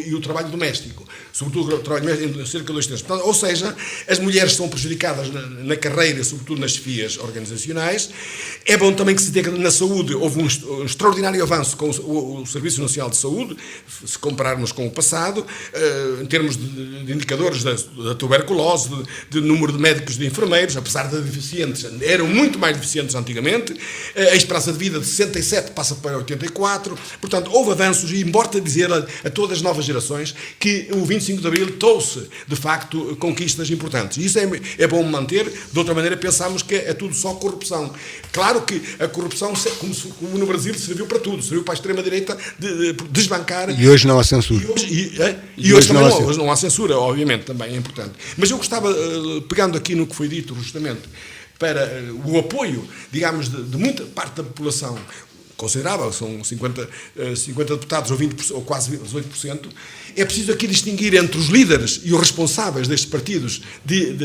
e o trabalho doméstico, sobretudo o trabalho doméstico, cerca de 2 terços. Ou seja, as mulheres são prejudicadas na carreira, sobretudo nas chefias organizacionais. É bom também que se diga que na saúde houve um extraordinário avanço com o Serviço Nacional de Saúde, se compararmos com o passado, em termos de indicadores da tuberculose, de número de médicos e de enfermeiros, apesar de deficientes, eram muito mais deficientes antigamente. A esperança de vida de 67 passa para 84. Portanto, houve avanços e importa dizer a todas as novas gerações que o 25 de Abril trouxe, de facto, conquistas importantes. E isso é bom manter. De outra maneira, pensamos que é tudo só corrupção. Claro que a corrupção, como no Brasil, serviu para tudo. Serviu para a extrema-direita desbancar. E hoje não há censura. E hoje também hoje não há censura, obviamente, também é importante. Mas eu gostava, pegando aqui no que foi dito, justamente, para o apoio, digamos, de muita parte da população considerável, são 50 deputados ou 20%, ou quase 18%, é preciso aqui distinguir entre os líderes e os responsáveis destes partidos de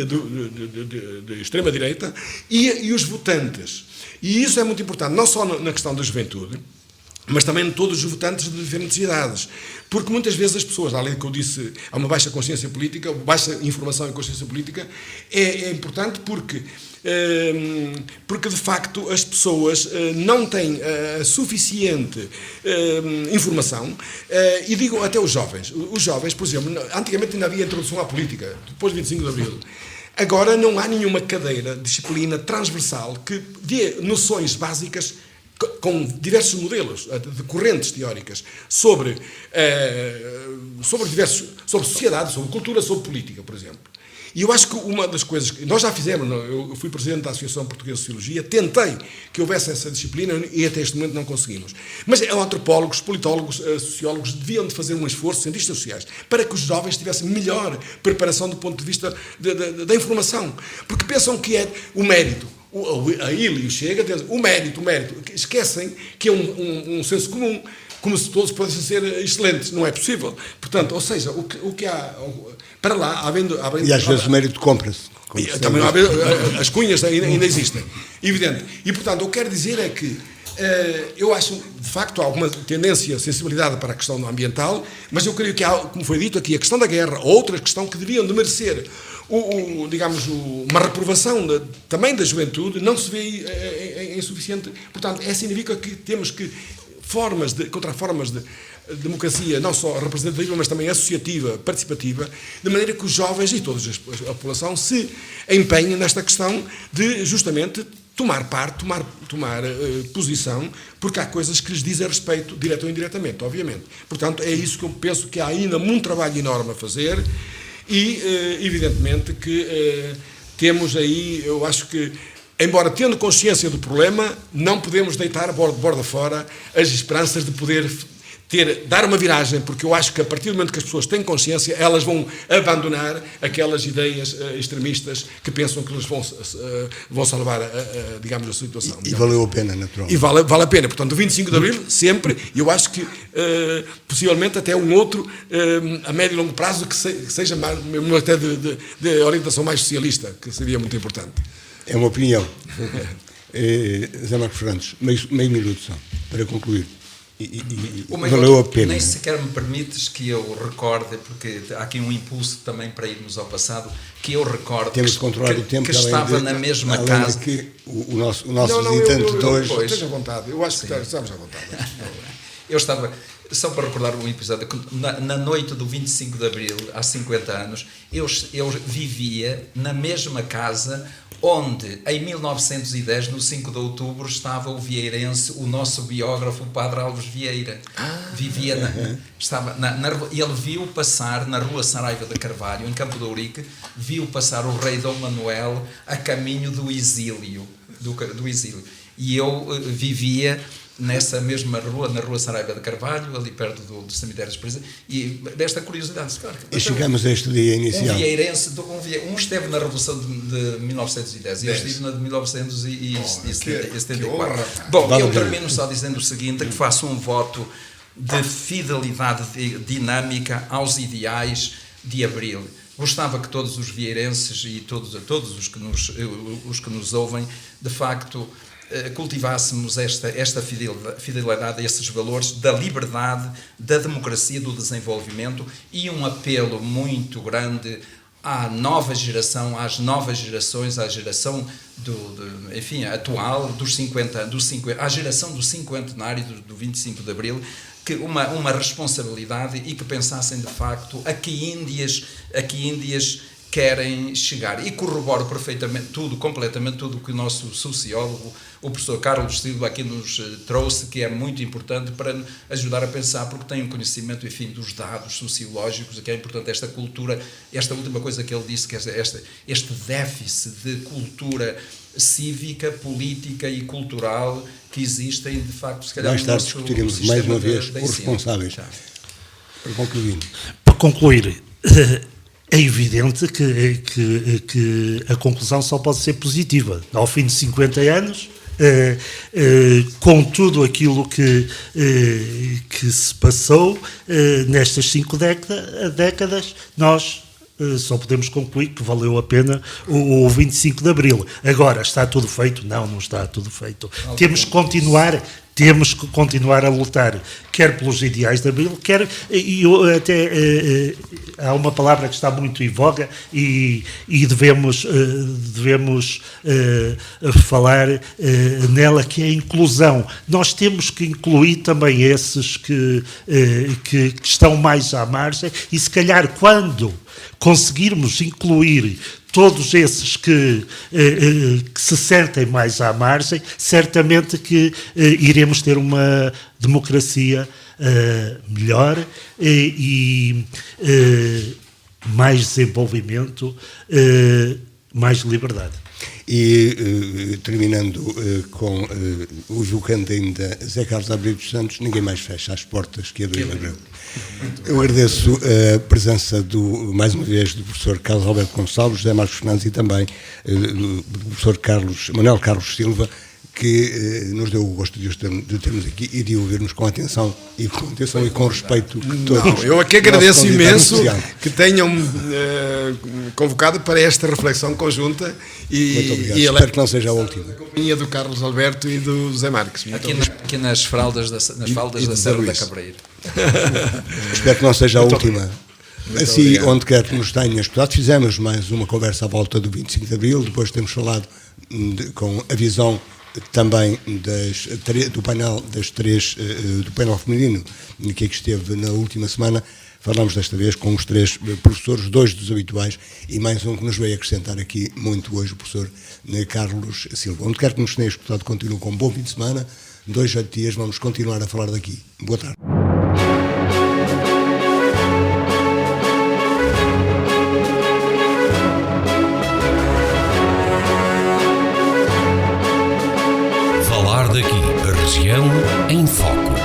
extrema-direita e os votantes. E isso é muito importante, não só na questão da juventude, mas também em todos os votantes de diferentes idades. Porque muitas vezes as pessoas, além do que eu disse, há uma baixa consciência política, baixa informação e consciência política, é importante porque de facto as pessoas não têm suficiente informação, e digo até os jovens. Os jovens, por exemplo, antigamente ainda havia introdução à política, depois de 25 de Abril. Agora não há nenhuma cadeira, disciplina transversal que dê noções básicas com diversos modelos de correntes teóricas sobre sociedade, sobre cultura, sobre política, por exemplo. E eu acho que uma das coisas que nós já fizemos, eu fui presidente da Associação Portuguesa de Sociologia, tentei que houvesse essa disciplina e até este momento não conseguimos. Mas antropólogos, politólogos, sociólogos deviam de fazer um esforço, cientistas sociais, para que os jovens tivessem melhor preparação do ponto de vista da informação. Porque pensam que é o mérito. A Ilha chega, o mérito, esquecem que é um senso comum, como se todos pudessem ser excelentes, não é possível. Portanto, ou seja, o que há para lá, e às vezes o mérito compra-se. Também as cunhas ainda existem, evidente. E portanto, o que eu quero dizer é que eu acho, de facto, há alguma tendência, sensibilidade para a questão ambiental, mas eu creio que há, como foi dito aqui, a questão da guerra, outra questão que deviam de merecer digamos, uma reprovação também da juventude, não se vê insuficiente. Portanto, é significa que temos que encontrar formas de democracia, não só representativa, mas também associativa, participativa, de maneira que os jovens e toda a população se empenhem nesta questão de, justamente, tomar parte, tomar posição, porque há coisas que lhes dizem respeito, direto ou indiretamente, obviamente. Portanto, é isso que eu penso que há ainda muito trabalho enorme a fazer e, evidentemente, que temos aí, eu acho que, embora tendo consciência do problema, não podemos deitar borda fora as esperanças de poder dar uma viragem, porque eu acho que a partir do momento que as pessoas têm consciência, elas vão abandonar aquelas ideias extremistas que pensam que eles vão salvar, digamos, a situação. E valeu a pena, naturalmente. E vale a pena. Portanto, o 25 de Abril, sempre, eu acho que possivelmente até um outro a médio e longo prazo que seja mais, mesmo até de orientação mais socialista, que seria muito importante. É uma opinião. Zé Marcos Fernandes, meio minuto só, para concluir. Valeu a pena. Nem sequer me permites que eu recorde, porque há aqui um impulso também para irmos ao passado, que eu recorde temos que controlar o tempo, que estava na mesma casa. Que o nosso visitante de hoje. Esteja à vontade, eu acho que estamos à vontade. Eu estava, só para recordar um episódio, na noite do 25 de Abril, há 50 anos, eu vivia na mesma casa onde, em 1910, no 5 de outubro, estava o vieirense, o nosso biógrafo, o Padre Alves Vieira. Vivia ele viu passar na rua Saraiva de Carvalho, em Campo de Ourique, viu passar o rei Dom Manuel a caminho do exílio. Do exílio. E eu vivia nessa mesma rua, na rua Saraiva de Carvalho, ali perto do cemitério dos Presidentes, e desta curiosidade. Claro, e chegamos a este dia inicial. Um vieirense, esteve na Revolução de 1910 e eu estive na de 1974. Bom, eu termino só dizendo o seguinte, que faço um voto de fidelidade dinâmica aos ideais de Abril. Gostava que todos os vieirenses e todos os que nos ouvem, de facto, cultivássemos esta fidelidade a esses valores da liberdade, da democracia, do desenvolvimento, e um apelo muito grande à nova geração, às novas gerações, à geração atual, à geração do cinquentenário do 25 de Abril, que uma responsabilidade, e que pensassem de facto a que Índias querem chegar. E corroboro completamente tudo o que o nosso sociólogo, o professor Carlos Silva, aqui nos trouxe, que é muito importante para ajudar a pensar, porque tem um conhecimento, dos dados sociológicos, que é importante esta cultura, esta última coisa que ele disse, que é este déficit de cultura cívica, política e cultural que existem, de facto, se calhar, mais tarde discutiremos mais uma vez os responsáveis. Para concluir, é evidente que a conclusão só pode ser positiva. Ao fim de 50 anos, com tudo aquilo que se passou nestas 5 décadas, nós só podemos concluir que valeu a pena o 25 de Abril. Agora, está tudo feito? Não está tudo feito. Temos que continuar a lutar, quer pelos ideais de Abril, quer, há uma palavra que está muito em voga e devemos falar nela, que é a inclusão. Nós temos que incluir também esses que estão mais à margem, e se calhar quando conseguirmos incluir todos esses que se sentem mais à margem, certamente que iremos ter uma democracia melhor e mais desenvolvimento, mais liberdade. E terminando com o evocando ainda Zé Carlos Abreu dos Santos, ninguém mais fecha as portas que Abril Abreu. Eu agradeço a presença mais uma vez do professor Carlos Alberto Gonçalves, José Marcos Fernandes, e também do professor Manuel Carlos Silva, que nos deu o gosto de termos aqui e de ouvirmos com atenção e com respeito. Todos. Eu aqui agradeço imenso que tenham convocado para esta reflexão conjunta. Muito obrigado. Espero que não seja a última. A companhia do Carlos Alberto e do José Marcos. Aqui nas faldas da Serra da Cabreira. Espero que não seja a última. Assim, onde quer que nos tenha escutado, fizemos mais uma conversa à volta do 25 de Abril, depois temos falado com a visão também do painel do painel feminino que aqui esteve na última semana. Falamos desta vez com os 3 professores, 2 dos habituais e mais um que nos veio acrescentar aqui muito hoje, o professor Carlos Silva. Onde quer que nos tenha escutado, continuo com um bom fim de semana. 2 dias vamos continuar a falar daqui. Boa tarde. Falar daqui, a região em foco.